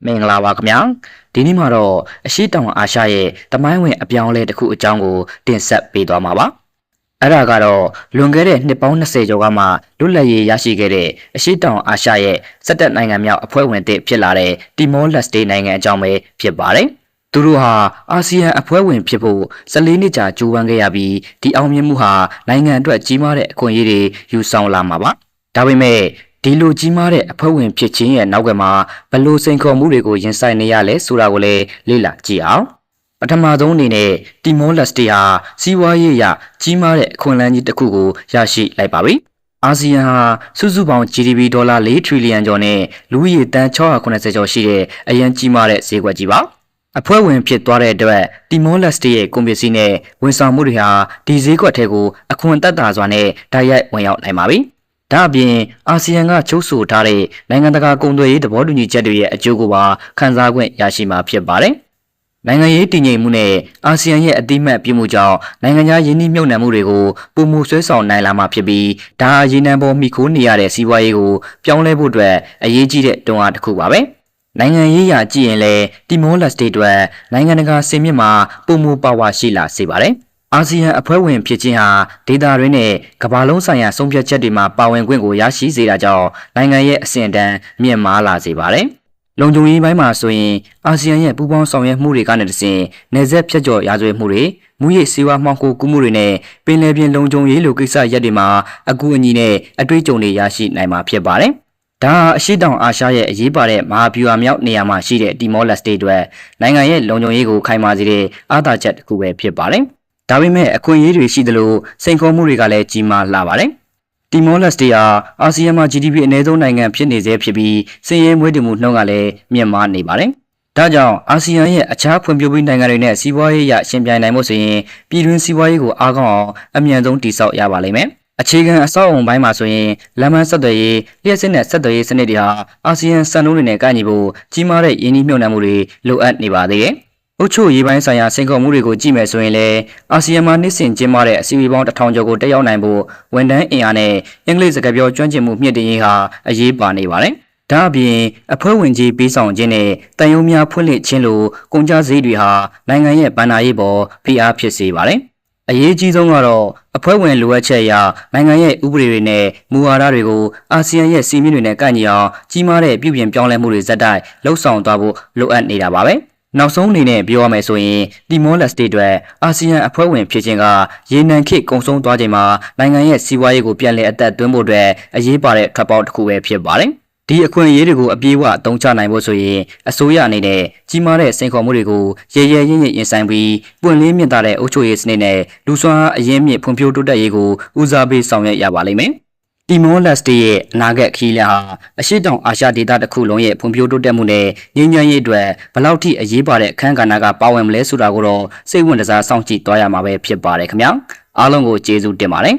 မင်္ဂလာပါခင်ဗျာဒီနေ့မှာတော့အရှိတောင်အာရှရဲ့တမိုင်းဝင်အပြောင်းအလဲတစ်ခုအကြောင်းကိုတင်ဆက်ပေးသွားမှာပါအဲ့ဒါကတော့လွန်ခဲ့တဲ့နှစ်ပေါင်း20ကျော်ကမှလွတ်လပ်ရေးရရှိခဲ့တဲ့အရှိတောင်အာရှရဲ့17နိုင်ငံမြောက်အဖွဲ့ဝင်တစ်ဖြစ်လာတဲ့တီမောလက်စတေနိုင်ငံအကြောင်းပဲဖြစ်ပါတယ်သူတို့ဟာအာဆီယံအဖွဲ့ဝင်ဖြစ်ဖို့14နှစ်ကြာကြိုးပမ်းခဲ့ရပြီးဒီအောင်မြင်မှုဟာနိုင်ငံအတွက်ကြီးမားတဲ့အခွင့်အရေးတွေယူဆောင်လာမှာပါဒါပေမဲ့ဒီလိုကြီးမားတဲ့အဖွဲ့ဝင်ဖြစ်ခြင်းရဲ့နောက်ကမှာဘလို့စိန်ခေါ်မှုတွေကိုရင်ဆိုင်နေရလဲဆိုတာကိုလည်းလေ့လာကြည့်အောင်ပထမဆုံးအနေနဲ့တီမောလက်စတေဟာစီးပွားရေးအရကြီးမားတဲ့အခွင့်အလမ်းကြီးတစ်ခုကိုရရှိလိုက်ပါပြီအာဆီယံဟာစုစုပေါင်း GDP ဒေါ်လာ4 trillion ကျော်နဲ့လူဦးရေတန်း690ကျော်ရှိတဲ့အရန်ကြီးမားတဲ့ဈေးကွက်ကြီးပါအဖွဲ့ဝင်ဖြစ်သွားတဲ့အတွက်တီမောလက်စတေရဲ့ကုန်ပစ္စည်းနဲ့ဝန်ဆောင်မှုတွေဟာဒီဈေးကွက်ထဲကိုအခွန်သက်သာစွာနဲ့တိုက်ရိုက်ဝင်ရောက်နိုင်ပါပြီဒါအပြင်အာဆီယံကချုပ်ဆိုထားတဲ့နိုင်ငံတကာကုန်သွယ်ရေးသဘောတူညီချက်တွေရဲ့အကျိုးကိုပါခံစား권ရရှိမှာဖြစ်ပါတယ်။နိုင်ငံရေးတည်ငြိမ်မှုနဲ့အာဆီယံရဲ့အတိမတ်ပြုမှုကြောင့်နိုင်ငံခြားယင်းနှိမ့်မြုပ်နှံမှုတွေကိုပုံမှုဆွဲဆောင်နိုင်လာမှာဖြစ်ပြီးဒါဟာရေနံပေါ်မိခိုးနေရတဲ့စီးပွားရေးကိုပြောင်းလဲဖို့အတွက်အရေးကြီးတဲ့တွန်းအားတစ်ခုပါပဲ။နိုင်ငံရေးရာကြည့်ရင်လည်းတီမောလက်စတေအတွက်နိုင်ငံတကာစင်မြင့်မှာပုံမှုပါဝါရှိလာစေပါတယ်။အာဆီယံအဖွဲ့ဝင်ဖြစ်ခြင်းဟာဒေသတွင်းနဲ့ကမ္ဘာလုံးဆိုင်ရာဆုံးဖြတ်ချက်တွေမှာပါဝင်ခွင့်ကိုရရှိစေတာကြောင့်နိုင်ငံရဲ့အဆင့်အတန်းမြင့်မားလာစေပါတယ်။လုံခြုံရေးပိုင်းမှာဆိုရင်အာဆီယံရဲ့ပူးပေါင်းဆောင်ရွက်မှုတွေကနေတဆင့်နယ်စပ်ဖြတ်ကျော်ရာဇဝတ်မှုတွေမူရစ်ဆေးဝါးမှောင်ခိုကူးမှုတွေနဲ့ပင်လယ်ပြင်လုံခြုံရေးလိုကိစ္စရပ်တွေမှာအကူအညီနဲ့အတွေ့အကြုံတွေရရှိနိုင်မှာဖြစ်ပါတယ်။ဒါအရှိတောင်အာရှရဲ့အရေးပါတဲ့မဟာဗျူဟာမြောက်နေရာမှာရှိတဲ့တီမောလက်စတေအတွက်နိုင်ငံရဲ့လုံခြုံရေးကိုခိုင်မာစေတဲ့အားသာချက်တစ်ခုပဲဖြစ်ပါတယ်။ဒါပေမဲ့အခွင့်အရေးတွေရှိသလိုစိန်ခေါ်မှုတွေကလည်းကြီးမားလာပါတယ်။တီမောလက်စတေဟာအာဆီယံမှာ GDP အနည်းဆုံးနိုင်ငံဖြစ်နေသေးဖြစ်ပြီးစည်ရဲမွေးတည်မှုနှုန်းကလည်းမြင့်မားနေပါတယ်။ဒါကြောင့်အာဆီယံရဲ့အခြားဖွံ့ဖြိုးပြီးနိုင်ငံတွေနဲ့စီးပွားရေးအရရှင်ပြိုင်နိုင်မှုဆိုရင်ပြည်တွင်းစီးပွားရေးကိုအားကောင်းအောင်အမြန်ဆုံးတည်ဆောက်ရပါလိမ့်မယ်။အခြေခံအဆောက်အုံပိုင်းမှာဆိုရင်လမ်းမဆက်သွယ်ရေးလျှက်စစ်နဲ့ဆက်သွယ်ရေးစနစ်တွေဟာအာဆီယံစံနှုန်းတွေနဲ့ကိုက်ညီဖို့ကြီးမားတဲ့ယင်းနှိမ့်မြုပ်နှံမှုတွေလိုအပ်နေပါသေးတယ်။အုပ်ချုပ်ရေးပိုင်းဆိုင်ရာစိန်ခေါ်မှုတွေကိုကြည့်မယ်ဆိုရင်လည်းအာဆီယံမှာနှစ်စဉ်ကျင်းပတဲ့အစည်းအဝေးပေါင်း1000ကျော်ကိုတက်ရောက်နိုင်ဖို့ဝန်ထမ်းအင်အားနဲ့အင်္ဂလိပ်စကားပြောကျွမ်းကျင်မှုမြင့်တင်ရေးဟာအရေးပါနေပါတယ်။ဒါအပြင်အဖွဲ့ဝင်ကြီးပေးဆောင်ခြင်းနဲ့တန်ယုံများဖွင့်လှစ်ခြင်းလိုကုန်ကျစရိတ်တွေဟာနိုင်ငံရဲ့ဗဏ္ဍာရေးပေါ်ဖိအားဖြစ်စေပါတယ်။အရေးကြီးဆုံးကတော့အဖွဲ့ဝင်လိုအပ်ချက်အရနိုင်ငံရဲ့ဥပဒေတွေနဲ့မူဝါဒတွေကိုအာဆီယံရဲ့စီမင်းတွေနဲ့ကိုက်ညီအောင်ကြီးမားတဲ့ပြုပြင်ပြောင်းလဲမှုတွေဇက်တိုက်လှုပ်ဆောင်သွားဖို့လိုအပ်နေတာပါပဲ။နောက်ဆုံးအနေနဲ့ပြောရမယ်ဆိုရင်တီမောလက်စတေအတွက်အာဆီယံအဖွဲ့ဝင်ဖြစ်ခြင်းကရေနံခေတ်ကုံဆုံးသွားချိန်မှာနိုင်ငံရဲ့စီးပွားရေးကိုပြန်လည်အသက်သွင်းဖို့အတွက်အရေးပါတဲ့ထွက်ပေါက်တစ်ခုပဲဖြစ်ပါတယ်။ဒီအခွင့်အရေးတွေကိုအပြည့်အဝအသုံးချနိုင်ဖို့ဆိုရင်အစိုးရအနေနဲ့ကြီးမားတဲ့စိန်ခေါ်မှုတွေကိုရဲရဲရင့်ရင့်ရင်ဆိုင်ပြီးပွင့်လင်းမြင့်တာတဲ့အုပ်ချုပ်ရေးစနစ်နဲ့လူစွမ်းအရင်းမြစ်ဖွံ့ဖြိုးတိုးတက်ရေးကိုဦးစားပေးဆောင်ရွက်ရပါလိမ့်မယ်။တီမောလက်စတေရဲ့အနာဂတ်ခရီးလမ်းဟာအရှိတောင်အာရှဒေသတစ်ခုလုံးရဲ့ဖွံ့ဖြိုးတိုးတက်မှုနဲ့ငြိမ်းချမ်းရေးအတွက်ဘယ်လောက်ထိအရေးပါတဲ့အခန်းကဏ္ဍကပါဝင်မလဲဆိုတာကိုတော့စိတ်ဝင်စားစောင့်ကြည့်သွားရမှာပဲဖြစ်ပါတယ်ခင်ဗျာအားလုံးကိုကျေးဇူးတင်ပါတယ်